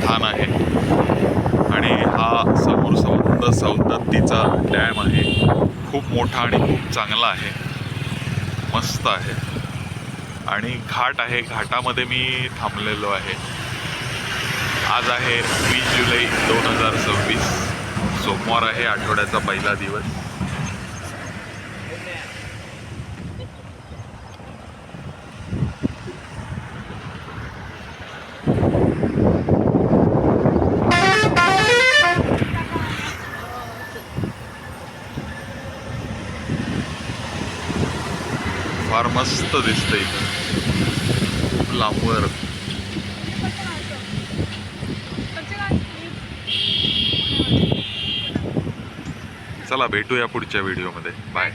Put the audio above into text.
छान आहे आणि हा समोर सौंदत्तीचा डॅम आहे. खूप मोठा आणि खूप चांगला आहे, मस्त आहे. आणि घाट आहे, घाटामध्ये मी थांबलेलो आहे. आज आहे 20 जुलै 2026, सोमवार आहे, आठवड्याचा पहिला दिवस. फार मस्त दिसतंय इथं, खूप लांबवर. चला भेटूया पुढच्या व्हिडिओमध्ये. बाय.